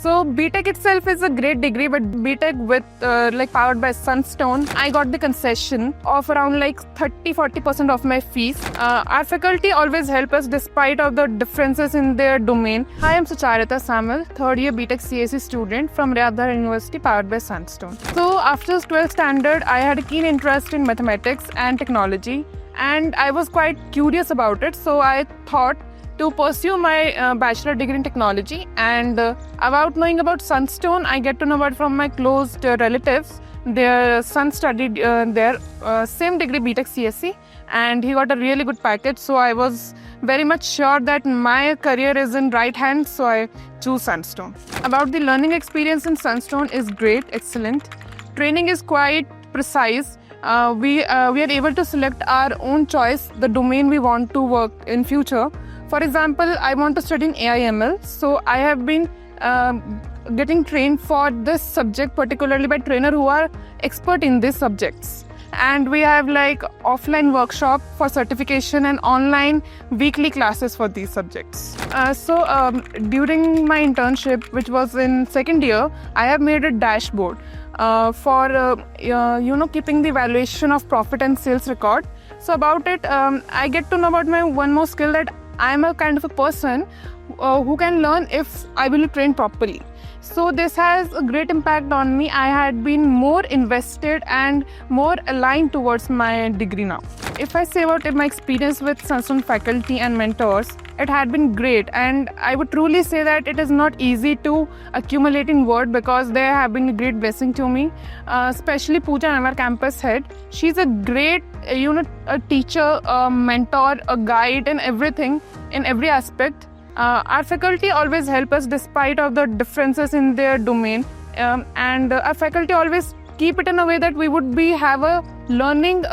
So BTech itself is a great degree, but BTech with powered by Sunstone, I got the concession of around 30-40% of my fees. Our faculty always help us despite of the differences in their domain. Hi, I'm Sucharita Samuel, third year BTech CSE student from Riyadh University, powered by Sunstone. So after 12th standard, I had a keen interest in mathematics and technology, and I was quite curious about it. So I thought to pursue my bachelor degree in technology, and about knowing about Sunstone, I get to know about from my close relatives. Their son studied there, same degree BTech CSE, and he got a really good package. So I was very much sure that my career is in right hands, so I choose Sunstone. About the learning experience in Sunstone is great, excellent. Training is quite precise. We are able to select our own choice, the domain we want to work in future. For example, I want to study in AI/ML, so I have been getting trained for this subject, particularly by trainers who are expert in these subjects. And we have offline workshop for certification and online weekly classes for these subjects. During my internship, which was in second year, I have made a dashboard for keeping the evaluation of profit and sales record. So about it, I get to know about my one more skill, that I am a kind of a person who can learn if I will be trained properly. So this has a great impact on me. I had been more invested and more aligned towards my degree now. If I say about my experience with Sunstone faculty and mentors, it had been great, and I would truly say that it is not easy to accumulate in word, because they have been a great blessing to me, especially Pooja, our campus head. She's a great a teacher, a mentor, a guide, and everything in every aspect. Our faculty always help us despite of the differences in their domain, and our faculty always keep it in a way that we would have a learning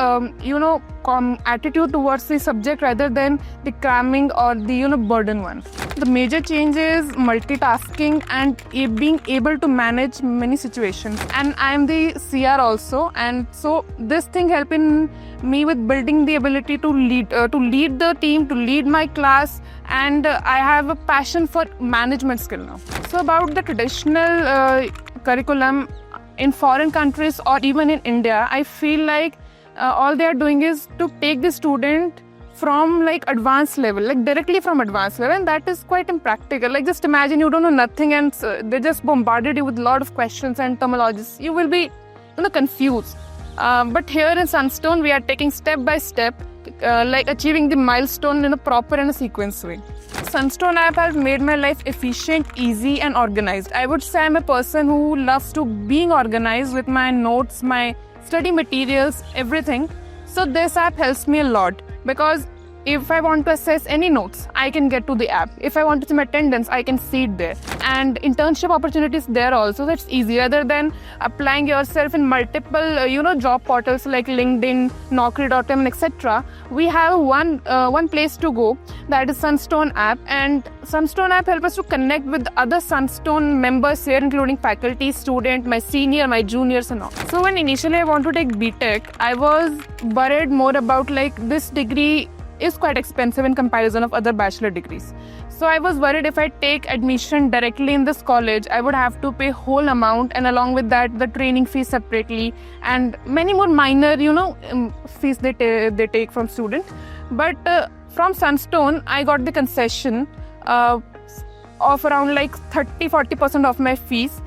attitude towards the subject rather than the cramming or the burden one. The major change is multitasking and being able to manage many situations. And I am the CR also, and so this thing helping me with building the ability to lead the team, to lead my class, and I have a passion for management skill now. So about the traditional curriculum in foreign countries or even in India, I feel like all they are doing is to take the student from advanced level, directly from advanced level, and that is quite impractical. Just imagine you don't know nothing and they just bombarded you with a lot of questions and terminologies. You will be confused. But here in Sunstone, we are taking step by step, achieving the milestone in a proper and a sequence way. Sunstone app has made my life efficient, easy, and organized. I would say I'm a person who loves to being organized with my notes, my study materials, everything. So this app helps me a lot, because if I want to assess any notes, I can get to the app. If I want to see my attendance, I can see it there. And internship opportunities there also, that's easy. Rather than applying yourself in multiple, job portals like LinkedIn, Naukri.com, etc. We have one place to go, that is Sunstone app. And Sunstone app helps us to connect with other Sunstone members here, including faculty, student, my senior, my juniors and all. So when initially I want to take BTech, I was worried more about this degree is quite expensive in comparison of other bachelor degrees. So I was worried if I take admission directly in this college, I would have to pay whole amount, and along with that the training fees separately and many more minor fees they take from student. But from Sunstone, I got the concession of around 30-40% of my fees.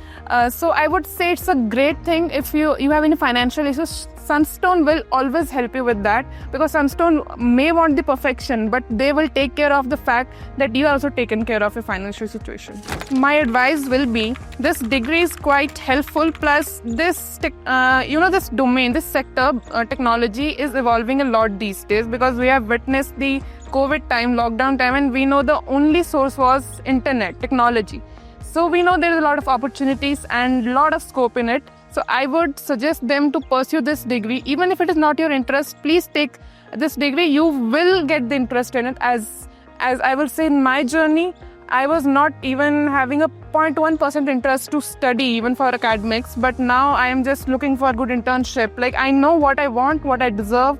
So I would say it's a great thing. If you have any financial issues, Sunstone will always help you with that, because Sunstone may want the perfection, but they will take care of the fact that you are also taken care of your financial situation. My advice will be, this degree is quite helpful, plus this this domain, this sector, technology is evolving a lot these days, because we have witnessed the COVID time, lockdown time, and we know the only source was internet, technology. So we know there is a lot of opportunities and a lot of scope in it. So I would suggest them to pursue this degree. Even if it is not your interest, please take this degree. You will get the interest in it. As I will say, in my journey, I was not even having a 0.1% interest to study even for academics. But now I am just looking for a good internship. I know what I want, what I deserve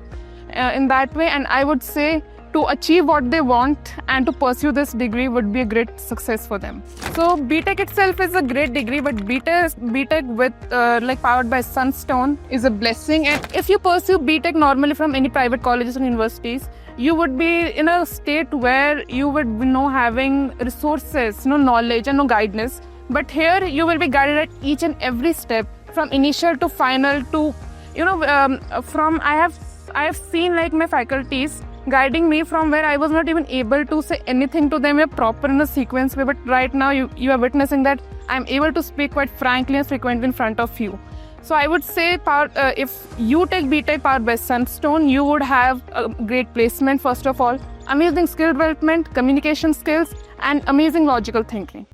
in that way. And I would say to to achieve what they want and to pursue this degree would be a great success for them. So BTech itself is a great degree, but BTech with like powered by Sunstone is a blessing. And if you pursue BTech normally from any private colleges and universities, you would be in a state where you would be having resources, no knowledge and no guidance. But here you will be guided at each and every step, from initial to final to, from I have seen like my faculties guiding me from where I was not even able to say anything to them proper in a sequence way. But right now you are witnessing that I'm able to speak quite frankly and frequently in front of you. So I would say if you take BTech powered by Sunstone, you would have a great placement first of all, amazing skill development, communication skills, and amazing logical thinking.